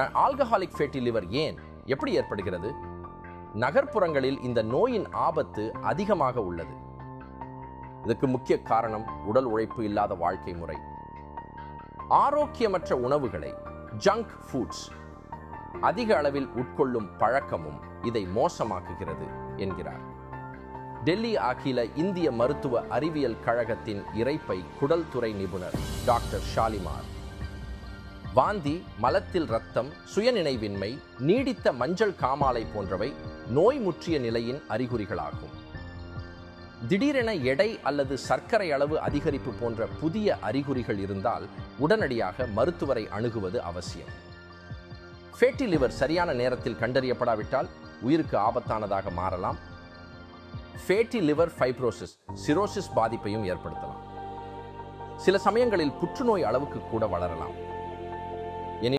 Alcoholic fatty liver ஏன் எப்படி ஏற்படுகிறது? நகர்ப்புறங்களில் இந்த நோயின் ஆபத்து அதிகமாக உள்ளது. இதற்கு முக்கிய காரணம் உடல் உழைப்பு இல்லாத வாழ்க்கை முறை. ஆரோக்கியமற்ற உணவுகளை, ஜங்க் ஃபுட்ஸ் அதிக அளவில் உட்கொள்ளும் பழக்கமும் இதை மோசமாக்குகிறது என்கிறார் டெல்லி அகில இந்திய மருத்துவ அறிவியல் கழகத்தின் இரைப்பை குடல் துறை நிபுணர் டாக்டர் ஷாலிமார். வாந்தி, மலத்தில் இரத்தம், சுயநினைவின்மை, நீடித்த மஞ்சள் காமாலை போன்றவை நோய் முற்றிய நிலையின் அறிகுறிகளாகும். திடீரென எடை அல்லது சர்க்கரை அளவு அதிகரிப்பு போன்ற புதிய அறிகுறிகள் இருந்தால் உடனடியாக மருத்துவரை அணுகுவது அவசியம். ஃபேட்டி லிவர் சரியான நேரத்தில் கண்டறியப்படாவிட்டால் உயிருக்கு ஆபத்தானதாக மாறலாம். ஃபேட்டி லிவர் ஃபைப்ரோசிஸ், சிரோசிஸ் பாதிப்பையும் ஏற்படுத்தலாம். சில சமயங்களில் புற்றுநோய் அளவுக்கு கூட வளரலாம்.